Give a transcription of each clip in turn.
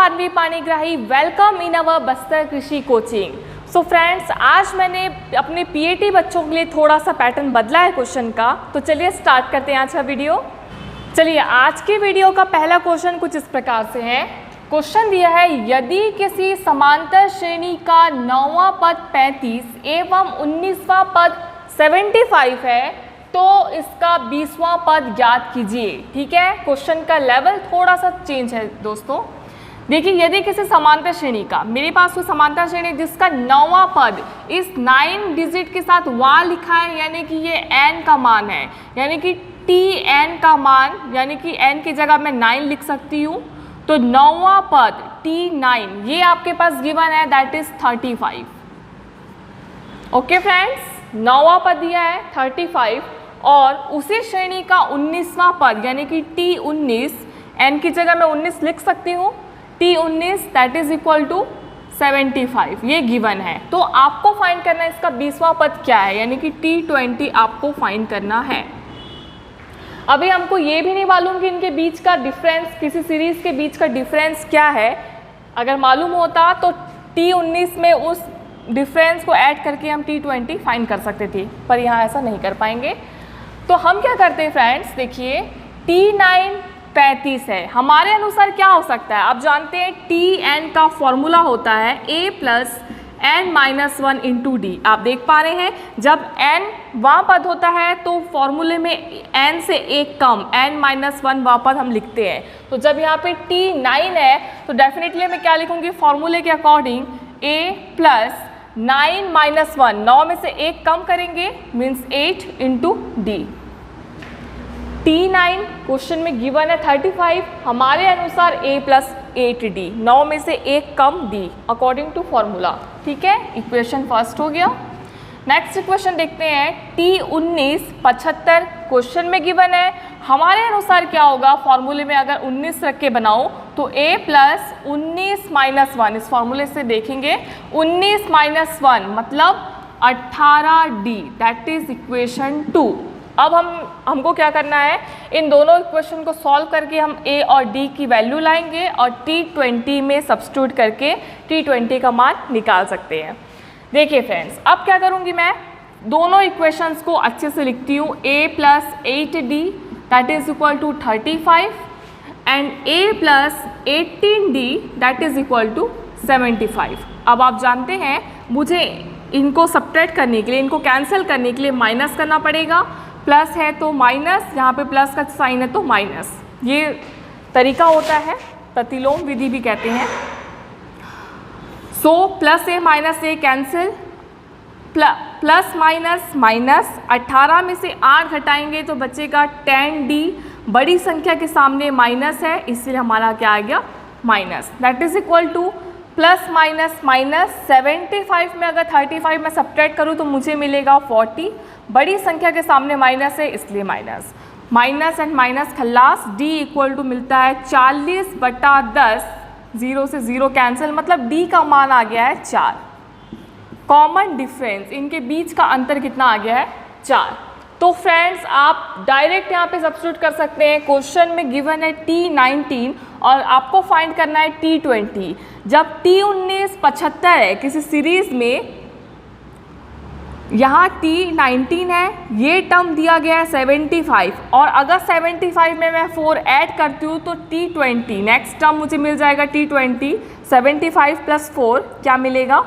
मानवी Panigrahi, welcome in अवर बस्तर कृषि coaching. So friends, आज मैंने अपने पीएटी बच्चों के लिए थोड़ा सा पैटर्न बदला है क्वेश्चन का। तो चलिए स्टार्ट करते हैं आज का वीडियो। चलिए, आज की वीडियो का पहला क्वेश्चन कुछ इस प्रकार से है। क्वेश्चन दिया है, यदि किसी समांतर श्रेणी का 9वां पद 35 एवं 19वां पद 75 है तो इसका 20वां पद ज्ञात कीजिए। ठीक है, क्वेश्चन का लेवल थोड़ा सा चेंज है दोस्तों। देखिए, यदि किसी समांतर श्रेणी का, मेरे पास कोई समांतर श्रेणी जिसका 9वां पद इस 9 डिजिट के साथ वहाँ लिखा है, यानी कि ये n का मान है, यानी कि tn का मान, यानी कि n की जगह मैं 9 लिख सकती हूँ। तो 9वां पद t9 ये आपके पास गिवन है, दैट इज 35। ओके फ्रेंड्स, 9वां पद दिया है 35 और उसी श्रेणी का 19वां पद यानी कि t19, n की जगह मैं 19 लिख सकती हूँ, t19 that is equal to 75, ये गिवन है। तो आपको फाइंड करना है इसका 20वां पद क्या है, यानी कि t20 आपको फाइंड करना है। अभी हमको ये भी नहीं मालूम कि इनके बीच का डिफरेंस, किसी सीरीज के बीच का डिफरेंस क्या है। अगर मालूम होता तो t19 में उस डिफरेंस को ऐड करके हम t20 फाइंड कर सकते थे, पर यहाँ ऐसा नहीं कर पाएंगे। तो हम क्या करते हैं फ्रेंड्स, देखिए t9 35 है, हमारे अनुसार क्या हो सकता है। आप जानते हैं tn का फॉर्मूला होता है a plus n minus 1 into D. आप देख पा रहे हैं, जब n वहाँ पद होता है तो फॉर्मूले में n से एक कम n माइनस 1 वहाँ पद हम लिखते हैं। तो जब यहाँ पे t9 है तो डेफिनेटली मैं क्या लिखूँगी, फॉर्मूले के अकॉर्डिंग a प्लस 9 माइनस 1, 9 में से एक कम करेंगे means 8 into D. t9 question में गिवन है 35, हमारे अनुसार a प्लस 8d, 9 में से एक कम d अकॉर्डिंग टू फॉर्मूला। ठीक है, इक्वेशन फर्स्ट हो गया। नेक्स्ट इक्वेशन देखते हैं, t19 75 क्वेश्चन में गिवन है, हमारे अनुसार क्या होगा, फॉर्मूले में अगर 19 रख के बनाओ तो a प्लस 19 माइनस 1, इस फॉर्मूले से देखेंगे 19 माइनस 1 मतलब 18d, दैट इज इक्वेशन 2। अब हमको क्या करना है, इन दोनों इक्वेशन को सॉल्व करके हम a और d की वैल्यू लाएंगे और t20 में सब्स्टिट्यूट करके t20 का मान निकाल सकते हैं। देखिए फ्रेंड्स, अब क्या करूँगी, मैं दोनों इक्वेशंस को अच्छे से लिखती हूँ। a plus 8d that is equal to 35 and a plus 18d that is equal to 75। अब आप जानते हैं मुझे इनको सब्ट्रैक्ट करने के लिए, इनको कैंसिल करने के लिए माइनस करना पड़ेगा। प्लस है तो माइनस, यहाँ पे प्लस का साइन है तो माइनस, ये तरीका होता है, प्रतिलोम विधि भी कहते हैं। सो प्लस ए माइनस ए कैंसिल, प्लस माइनस माइनस, 18 में से 8 घटाएंगे तो बचेगा 10d, बड़ी संख्या के सामने माइनस है इसलिए हमारा क्या आ गया, minus, that is equal two plus minus minus. 75 में अगर 35 में सब्ट्रैक्ट करूँ तो मुझे मिलेगा 40, बड़ी संख्या के सामने माइनस है इसलिए माइनस, माइनस एंड माइनस खल्लास, d इक्वल टू मिलता है 40/10, 0 से 0 कैंसिल, मतलब d का मान आ गया है 4। कॉमन डिफरेंस, इनके बीच का अंतर कितना आ गया है, 4। तो फ्रेंड्स, आप डायरेक्ट यहाँ पे सब्स्टिट्यूट कर सकते हैं। क्वेश्चन में गिवन है t19 और आपको फाइंड करना है t20। जब t19 75 है किसी सीरीज में, यहाँ t19 है, ये टर्म दिया गया है 75 और अगर 75 में मैं 4 ऐड करती हूँ तो t20 नेक्स्ट टर्म मुझे मिल जाएगा t20, 75 प्लस 4 क्या मिलेगा,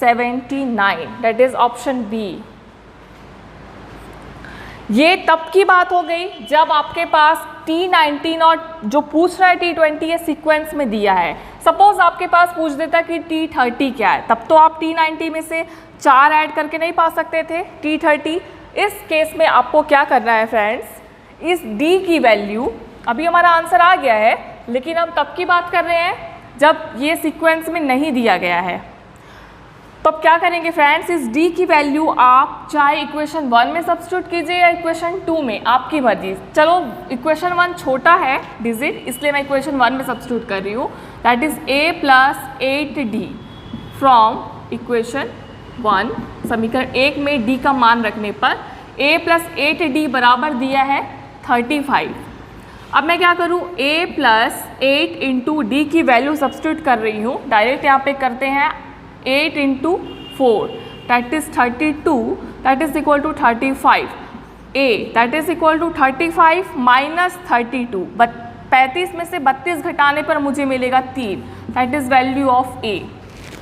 79, दैट इज ऑप्शन बी। ये तब की बात हो गई जब आपके पास t19 और जो पूछ रहा है t20 ये सीक्वेंस में दिया है। सपोज आपके पास पूछ देता कि t30 क्या है, तब तो आप t90 में से 4 ऐड करके नहीं पा सकते थे t30। इस केस में आपको क्या करना है फ्रेंड्स, इस d की वैल्यू, अभी हमारा आंसर आ गया है लेकिन हम तब की बात कर रहे हैं जब ये सीक्वेंस में नहीं दिया गया है। तो अब क्या करेंगे फ्रेंड्स, इस d की वैल्यू आप चाहे इक्वेशन 1 में सब्स्टिट्यूट कीजिए या इक्वेशन 2 में, आपकी मर्जी। चलो इक्वेशन 1 छोटा है डिजिट, इसलिए मैं इक्वेशन 1 में सब्स्टिट्यूट कर रही हूँ, that is a plus 8d from equation 1। समीकरण 1 में d का मान रखने पर a प्लस 8d बराबर दिया है 35। अब मैं क्या करूँ, a प्लस 8 इंटू डी की वैल्यू सब्स्टिट्यूट कर रही हूँ। डायरेक्ट यहाँ पे करते हैं 8 into 4 that is 32 that is equal to 35, a that is equal to 35 minus 32, 35 में से 32 घटाने पर मुझे मिलेगा 3 that is value of a।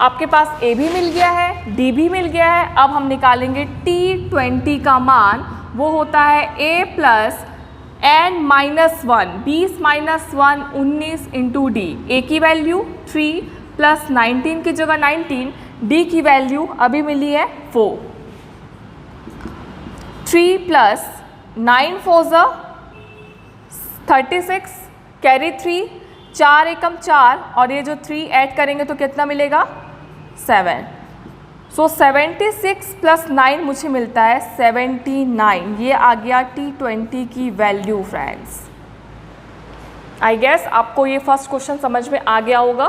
आपके पास a भी मिल गया है, d भी मिल गया है। अब हम निकालेंगे t20 का मान, वो होता है a plus n minus 1, 20 minus 1 19 into D. a की वैल्यू 3 प्लस 19 की जगह 19, d की वैल्यू अभी मिली है 4। 3 प्लस 9 4 36 कैरी 3, 4 एकम 4 और ये जो 3 ऐड करेंगे तो कितना मिलेगा 7। सो 76 प्लस 9 मुझे मिलता है 79। ये आ गया T20 की वैल्यू फ्रेंड्स। आई गेस आपको ये फर्स्ट क्वेश्चन समझ में आ गया होगा।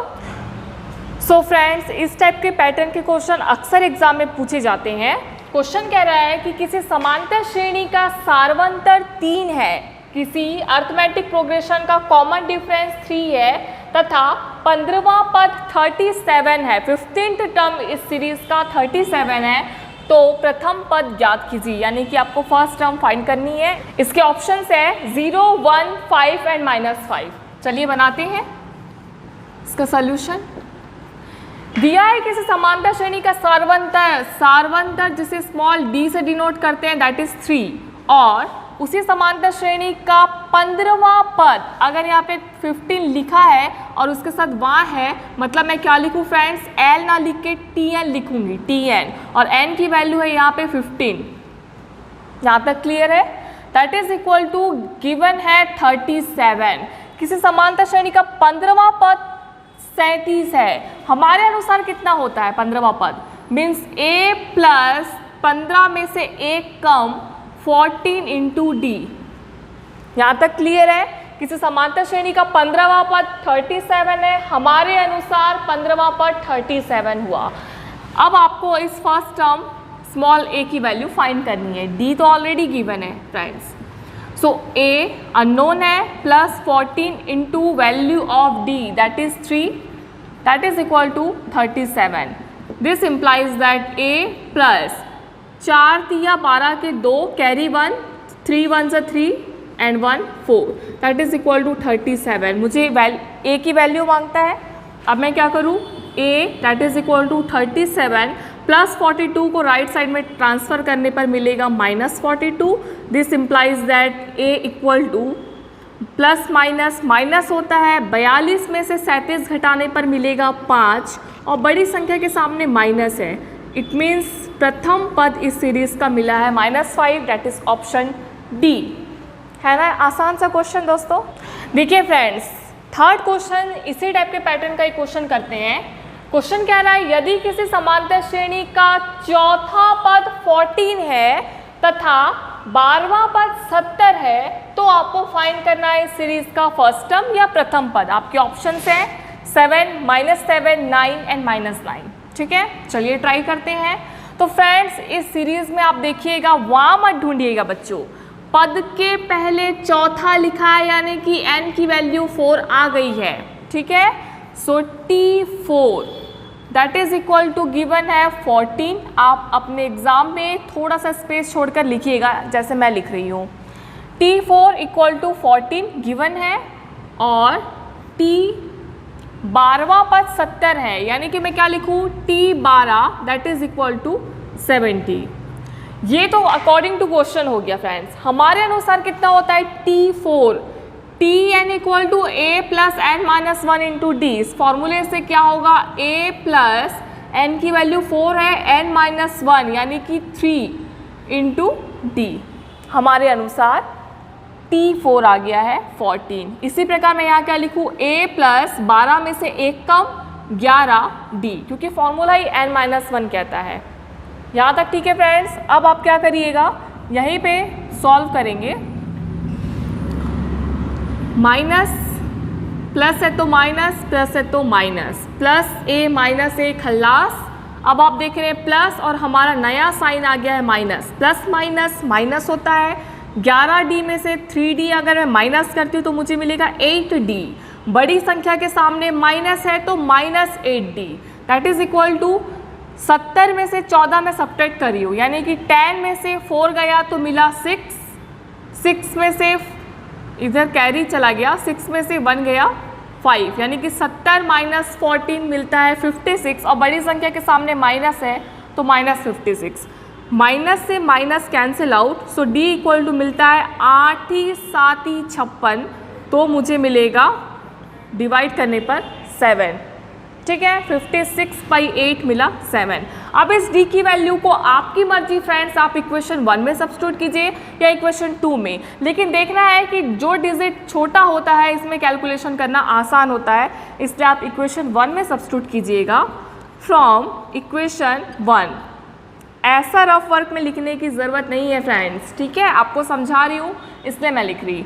सो फ्रेंड्स, इस टाइप के पैटर्न के क्वेश्चन अक्सर एग्जाम में पूछे जाते हैं। क्वेश्चन कह रहा है कि किसी समांतर श्रेणी का सार्वंतर 3 है, किसी अर्थमेटिक प्रोग्रेशन का कॉमन डिफरेंस 3 है तथा 15वां पद 37 है, 15th टर्म इस सीरीज का 37 है, तो प्रथम पद ज्ञात कीजिए। यानी कि आपको फर्स्ट टर्म फाइंड करनी है। इसके ऑप्शंस है 0, 1, 5 एंड -5। चलिए बनाते हैं इसका सॉल्यूशन। दिया है किसी समांतर श्रेणी का सार्वंतर जिसे स्मॉल d से डिनोट करते हैं दैट इज 3, और उसी समांतर श्रेणी का 15वां पद, अगर यहाँ पे 15 लिखा है और उसके साथ वहाँ है, मतलब मैं क्या लिखूँ फ्रेंड्स, L ना लिख के TN लिखूँगी, TN, और N की वैल्यू है यहाँ पे 15। यहाँ तक क्लियर है? That is equal to given है 37। किसी समांतर श्रेणी का 15वां पद 37 है। हमारे अनुसार कितना होता है 15वां पद, मीन्स a प्लस 15 में से 1 कम 14 इंटू डी। यहाँ तक क्लियर है? किसी समांतर श्रेणी का 15वां पद 37 है, हमारे अनुसार 15वां पद 37 हुआ। अब आपको इस फर्स्ट टर्म स्मॉल a की वैल्यू फाइंड करनी है। d तो ऑलरेडी गिवन है फ्रेंड्स, सो a अननोन है, plus 14 into value of d that is 3 that is equal to 37। This implies that a plus 4 तिया 12 के 2 कैरी 1, 3 1 ज़ा 3 and 1 4 that is equal to 37। मुझे a की वैल्यू मांगता है। अब मैं क्या करूँ, a that is equal to 37 plus 42 को राइट साइड में ट्रांसफ़र करने पर मिलेगा -42। This implies that a equal two plus minus होता है 42 में से 37 घटाने पर मिलेगा 5, और बड़ी संख्या के सामने माइनस है। इट मीन्स प्रथम पद इस सीरीज का मिला है -5 दैट इज ऑप्शन डी। है ना आसान सा क्वेश्चन दोस्तों। देखिए फ्रेंड्स, थर्ड क्वेश्चन इसी टाइप के पैटर्न का एक क्वेश्चन करते हैं। क्वेश्चन कह रहा है यदि किसी समांतर श्रेणी का चौथा पद 14 है तथा 12वां पद 70 है, तो आपको फाइंड करना है इस सीरीज का फर्स्ट टर्म या प्रथम पद। आपके ऑप्शंस हैं 7, -7, 9 एंड -9। ठीक है, चलिए ट्राई करते हैं। तो फ्रेंड्स, इस सीरीज में आप देखिएगा, वहाँ मत ढूंढिएगा बच्चों, पद के पहले चौथा लिखा है, यानी कि n की वैल्यू 4 आ गई है। ठीक है, so T4 that is equal to given है 14। आप अपने एग्जाम में थोड़ा सा स्पेस छोड़कर लिखिएगा, जैसे मैं लिख रही हूँ। T4 इक्वल टू 14 गिवन है, और T12वां पद 70 है, यानी कि मैं क्या लिखूँ, T12 that is equal to 70। ये तो अकॉर्डिंग टू क्वेश्चन हो गया फ्रेंड्स। हमारे अनुसार कितना होता है T4, Tn equal to a plus n minus 1 into D. इस फॉर्मूले से क्या होगा, a प्लस n की वैल्यू 4 है, n माइनस 1 यानी कि 3 इंटू डी। हमारे अनुसार T4 आ गया है 14। इसी प्रकार मैं यहाँ क्या लिखूँ, a प्लस 12 में से 1 कम 11 डी, क्योंकि फॉर्मूला ही n माइनस 1 कहता है। यहाँ तक ठीक है फ्रेंड्स। अब आप क्या करिएगा, यहीं पे सॉल्व करेंगे। माइनस प्लस है तो माइनस, प्लस है तो minus, plus a minus a खल्लास। अब आप देख रहे हैं प्लस और हमारा नया साइन आ गया है माइनस। प्लस माइनस माइनस होता है, 11D में से 3D अगर मैं माइनस करती हूँ तो मुझे मिलेगा 8D। बड़ी संख्या के सामने माइनस है तो -8D। That is equal to 70 में से 14 में सब्ट्रैक्ट करी हूँ, यानी कि 10 में से 4 गया तो मिला 6, 6 में से इधर कैरी चला गया, 6 में से 1 गया 5, यानी कि 70 माइनस 14 मिलता है 56। और बड़ी संख्या के सामने माइनस है तो -56। माइनस से minus cancel out, so D equal to मिलता है 8 ही 7 ही 56, तो मुझे मिलेगा डिवाइड करने पर 7। ठीक है, 56/8 मिला 7। अब इस D की वैल्यू को आपकी मर्जी फ्रेंड्स, आप इक्वेशन 1 में सब्स्टिट्यूट कीजिए या इक्वेशन 2 में, लेकिन देखना है कि जो डिजिट छोटा होता है इसमें कैलकुलेशन करना आसान होता है, इसलिए आप इक्वेशन 1 में सब्स्टिट्यूट कीजिएगा। फ्रॉम इक्वेशन 1, ऐसा रफ वर्क में लिखने की ज़रूरत नहीं है फ्रेंड्स, ठीक है, आपको समझा रही हूँ इसलिए मैं लिख रही।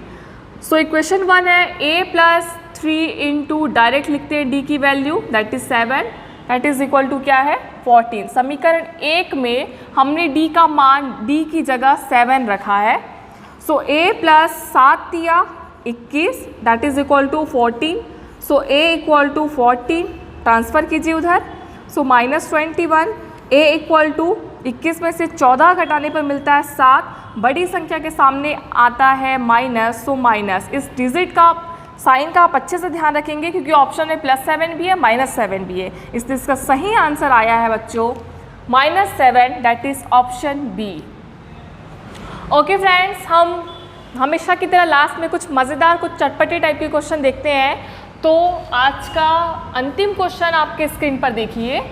सो इक्वेशन 1 है a + 3 इंटू डायरेक्ट लिखते हैं D की value, that is 7, that is equal to क्या है 14। समीकरण 1 में हमने D का मान D की जगह 7 रखा है। सो a + 7 दिया 21, that is equal to 14। So a equal to 14 transfer कीजिए उधर, सो -21। a इक्वल टू 21 में से 14 घटाने पर मिलता है 7, बड़ी संख्या के सामने आता है माइनस, सो माइनस। इस डिजिट का साइन का आप अच्छे से ध्यान रखेंगे क्योंकि ऑप्शन में +7 भी है -7 भी है, इसलिए इसका सही आंसर आया है बच्चों -7, that is option B. Okay friends, हम हमेशा की तरह लास्ट में कुछ मज़ेदार, कुछ चटपटे टाइप के क्वेश्चन देखते हैं। तो आज का अंतिम क्वेश्चन आपके स्क्रीन पर देखिए।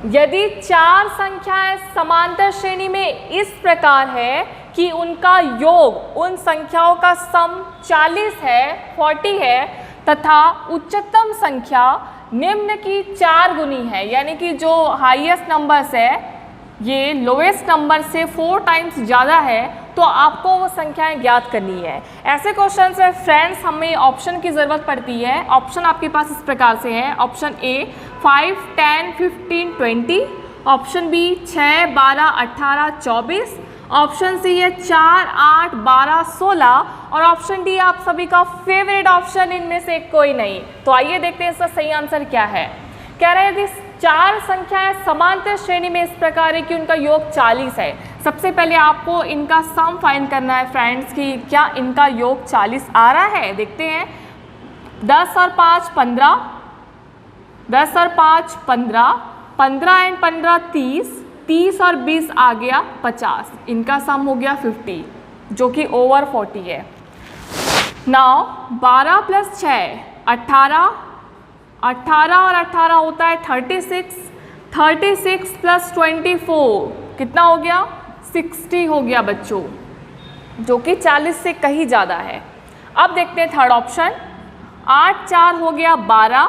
यदि 4 संख्याएं समांतर श्रेणी में इस प्रकार है कि उनका योग उन संख्याओं का सम 40 है, 40 है, तथा उच्चतम संख्या निम्न की 4 गुनी है, यानी कि जो हाईएस्ट नंबर्स है ये लोएस्ट नंबर से 4 टाइम्स ज़्यादा है, तो आपको वो संख्याएं ज्ञात करनी है। ऐसे क्वेश्चन में फ्रेंड्स हमें ऑप्शन की ज़रूरत पड़ती है। ऑप्शन आपके पास इस प्रकार से है। Option A 5, 10, 15, 20, option B 6, 12, 18, 24, option C है 4, 8, 12, 16 और ऑप्शन डी आप सभी का फेवरेट ऑप्शन, इनमें से कोई नहीं। तो आइए देखते हैं इसका सही आंसर क्या है। कह रहे हैं यदि 4 संख्याएं समांतर श्रेणी में इस प्रकार है कि उनका योग 40 है। सबसे पहले आपको इनका सम फाइंड करना है फ्रेंड्स कि क्या इनका योग 40 आ रहा है। देखते हैं, 10 और 5 15, 10 और 5 15, 15 एंड 15 30, 30 और 20 आ गया 50, इनका सम हो गया 50 जो कि ओवर 40 है। नाउ 12 + 6 18, 18 और 18 होता है 36, 36 + 24 कितना हो गया 60 हो गया बच्चों, जो कि 40 से कहीं ज़्यादा है। अब देखते हैं थर्ड ऑप्शन, 8 4 हो गया 12,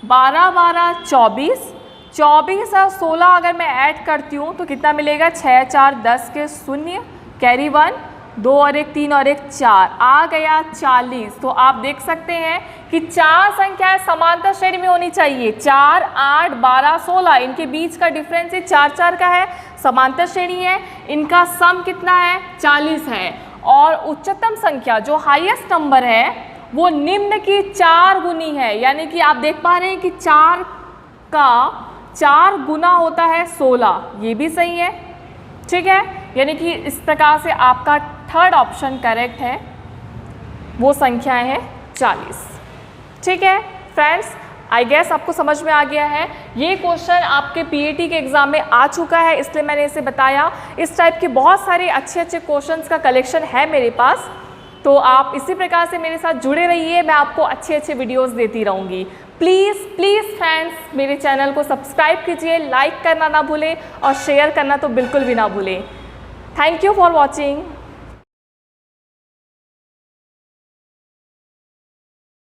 12 12 24, 24 और 16 अगर मैं ऐड करती हूँ तो कितना मिलेगा 6 4 10 के 0, कैरी 1, 2 और 1 3 और 1 4 आ गया 40। तो आप देख सकते हैं कि 4 संख्याएं समांतर श्रेणी में होनी चाहिए। 4, 8, 12, 16 इनके बीच का डिफरेंस है 4 4 का है, समांतर श्रेणी है, इनका सम कितना है 40 है। और उच्चतम संख्या जो हाईएस्ट नंबर है वो निम्न की 4 गुनी है, यानी कि आप देख पा रहे हैं कि 4 का 4 गुना होता है 16, ये भी सही है, ठीक है। यानी कि इस प्रकार से आपका थर्ड ऑप्शन करेक्ट है, वो संख्याएं है 40, ठीक है फ्रेंड्स। आई गेस आपको समझ में आ गया है। ये क्वेश्चन आपके पीएटी के एग्ज़ाम में आ चुका है, इसलिए मैंने इसे बताया। इस टाइप के बहुत सारे अच्छे अच्छे क्वेश्चंस का कलेक्शन है मेरे पास, तो आप इसी प्रकार से मेरे साथ जुड़े रहिए, मैं आपको अच्छे अच्छे वीडियोस देती रहूँगी। प्लीज़ प्लीज़ फ्रेंड्स मेरे चैनल को सब्सक्राइब कीजिए, लाइक करना ना भूलें और शेयर करना तो बिल्कुल भी ना भूलें। Thank you for watching.